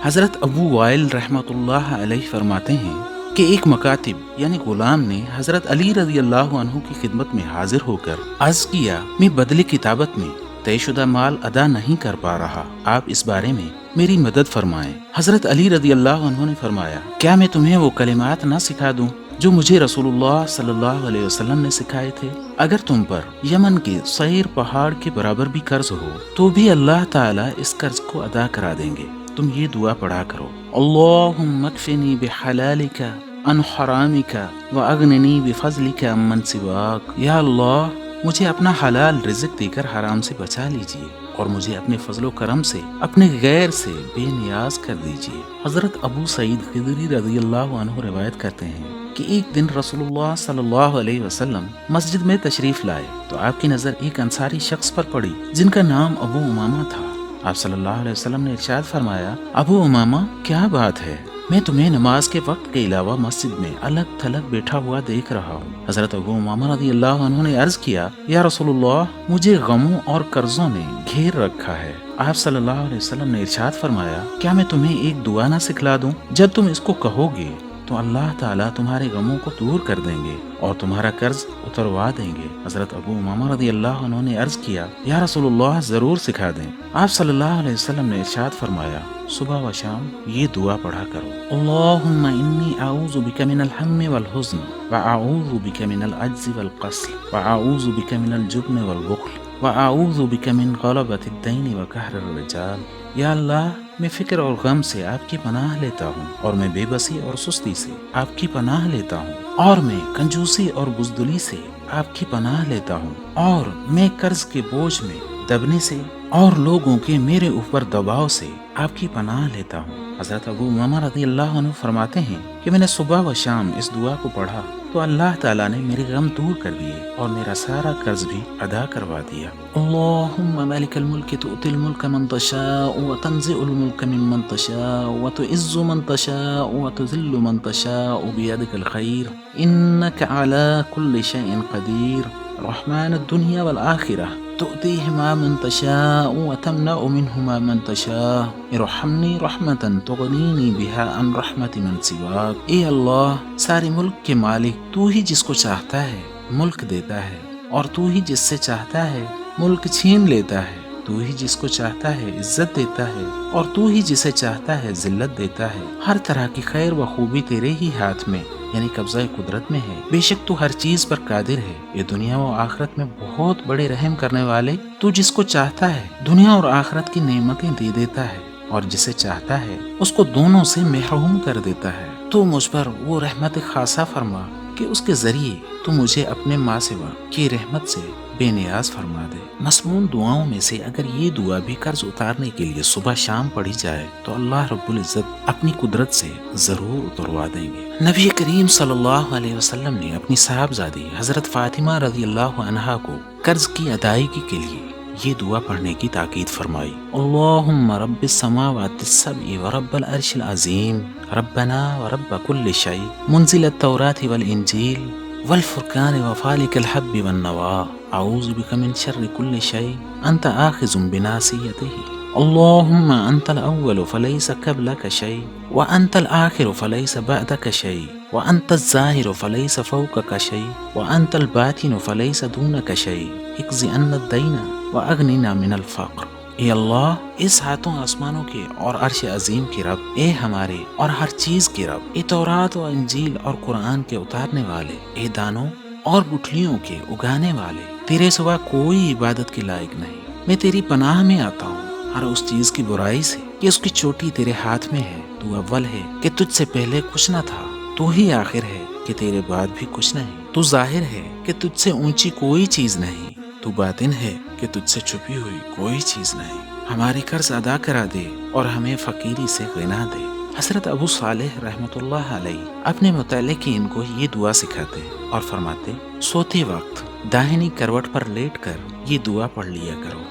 حضرت ابو وائل رحمۃ اللہ علیہ فرماتے ہیں کہ ایک مکاتب یعنی غلام نے حضرت علی رضی اللہ عنہ کی خدمت میں حاضر ہو کر عرض کیا، میں بدلے کتابت میں طے شدہ مال ادا نہیں کر پا رہا، آپ اس بارے میں میری مدد فرمائیں۔ حضرت علی رضی اللہ عنہ نے فرمایا، کیا میں تمہیں وہ کلمات نہ سکھا دوں جو مجھے رسول اللہ صلی اللہ علیہ وسلم نے سکھائے تھے؟ اگر تم پر یمن کے سعیر پہاڑ کے برابر بھی قرض ہو تو بھی اللہ تعالیٰ اس قرض کو ادا کرا دیں گے۔ تم یہ دعا پڑھا کرو، اللہم اکفنی بحلالک عن حرامک واغننی بفضلک عمن سواک۔ یا اللہ، مجھے اپنا حلال رزق دے کر حرام سے بچا لیجئے اور مجھے اپنے فضل و کرم سے اپنے غیر سے بے نیاز کر دیجئے۔ حضرت ابو سعید خدری رضی اللہ عنہ روایت کرتے ہیں کہ ایک دن رسول اللہ صلی اللہ علیہ وسلم مسجد میں تشریف لائے تو آپ کی نظر ایک انصاری شخص پر پڑی جن کا نام ابو امامہ تھا۔ آپ صلی اللہ علیہ وسلم نے ارشاد فرمایا، ابو امامہ، کیا بات ہے؟ میں تمہیں نماز کے وقت کے علاوہ مسجد میں الگ تھلگ بیٹھا ہوا دیکھ رہا ہوں۔ حضرت ابو امامہ رضی اللہ عنہ نے عرض کیا، یا رسول اللہ، مجھے غموں اور قرضوں نے گھیر رکھا ہے۔ آپ صلی اللہ علیہ وسلم نے ارشاد فرمایا، کیا میں تمہیں ایک دعا نہ سکھلا دوں؟ جب تم اس کو کہو گے تو اللہ تعالیٰ تمہارے غموں کو دور کر دیں گے اور تمہارا قرض اتروا دیں گے۔ حضرت ابو امامہ رضی اللہ عنہ نے عرض کیا، یا رسول اللہ، ضرور سکھا دیں۔ آپ صلی اللہ علیہ وسلم نے ارشاد فرمایا، صبح و شام یہ دعا پڑھا کرو، اللہم انی اعوذ بک من الہم والحزن واعوذ بک من العجز والکسل واعوذ بک من الجبن والبخل واعوذ بک من غلبۃ الدین وقہر الرجال۔ یا اللہ، میں فکر اور غم سے آپ کی پناہ لیتا ہوں، اور میں بے بسی اور سستی سے آپ کی پناہ لیتا ہوں، اور میں کنجوسی اور بزدلی سے آپ کی پناہ لیتا ہوں، اور میں قرض کے بوجھ میں دبنے سے اور لوگوں کے میرے اوپر دباؤ سے آپ کی پناہ لیتا ہوں۔ حضرت ابو امامہ رضی اللہ عنہ فرماتے ہیں کہ میں نے صبح و شام اس دعا کو پڑھا تو اللہ تعالیٰ نے میرے غم دور کر دیے اور میرا سارا قرض بھی ادا کروا دیا۔ اللہم مالک الملک تؤتی الملک من تشاء وتنزع الملک ممن تشاء وتعز من تشاء وتذل من تشاء بیدک الخیر انک علی کل شیء قدیر رحمن الدنیا والآخرہ تؤتیہما من تشاء وتمنع منہما من تشاء ارحمنی رحمتا تغنینی بہا عن رحمت من سواک۔ اے اللہ، سارے ملک کے مالک، تو ہی جس کو چاہتا ہے ملک دیتا ہے، اور تو ہی جس سے چاہتا ہے ملک چھین لیتا ہے، تو ہی جس کو چاہتا ہے عزت دیتا ہے، اور تو ہی جسے چاہتا ہے ذلت دیتا ہے۔ ہر طرح کی خیر و خوبی تیرے ہی ہاتھ میں یعنی قبضہ قدرت میں ہے، بے شک تو ہر چیز پر قادر ہے۔ یہ دنیا و آخرت میں بہت بڑے رحم کرنے والے، تو جس کو چاہتا ہے دنیا اور آخرت کی نعمتیں دے دیتا ہے، اور جسے چاہتا ہے اس کو دونوں سے محروم کر دیتا ہے۔ تو مجھ پر وہ رحمت خاصہ فرما کہ اس کے ذریعے تو مجھے اپنے ماں سوا کی رحمت سے بے نیاز فرما دے۔ مسمون دعاؤں میں سے اگر یہ دعا بھی قرض اتارنے کے لیے صبح شام پڑھی جائے تو اللہ رب العزت اپنی قدرت سے ضرور اتروا دیں گے۔ نبی کریم صلی اللہ علیہ وسلم نے اپنی صاحبزادی حضرت فاطمہ رضی اللہ عنہا کو قرض کی ادائیگی کے لیے یہ دعا پڑھنے کی تاکید فرمائی، اللہم رب السماوات السبع ورب العرش العظیم ربنا ورب کل شیء منزل التوراة والانجیل والفرقان وفالق الحب والنوى اعوذ بک من شر کل شیء انت آخذ بناصیته اللہم انت الاول فلیس قبلک شیء وانت الآخر فلیس بعدک شیء وانت الظاہر فلیس فوقک شیء وانت الباطن فلیس دونک شیء اقض عنا الدین واغننا من الفقر۔ اے اللہ، اس ہاتھوں آسمانوں کے اور عرش عظیم کے رب، اے ہمارے اور ہر چیز کے رب، اے تورات و انجیل اور قرآن کے اتارنے والے، اے دانوں اور گٹھلیوں کے اگانے والے، تیرے سوا کوئی عبادت کے لائق نہیں۔ میں تیری پناہ میں آتا ہوں ہر اس چیز کی برائی سے کہ اس کی چوٹی تیرے ہاتھ میں ہے۔ تو اول ہے کہ تجھ سے پہلے کچھ نہ تھا، تو ہی آخر ہے کہ تیرے بعد بھی کچھ نہیں، تو ظاہر ہے کہ تجھ سے اونچی کوئی چیز نہیں، تو باطن ہے کہ تجھ سے چھپی ہوئی کوئی چیز نہیں۔ ہماری قرض ادا کرا دے اور ہمیں فقیری سے غنا دے۔ حضرت ابو صالح رحمۃ اللہ علیہ اپنے متعلقین کو یہ دعا سکھاتے اور فرماتے، سوتے وقت داہنی کروٹ پر لیٹ کر یہ دعا پڑھ لیا کرو،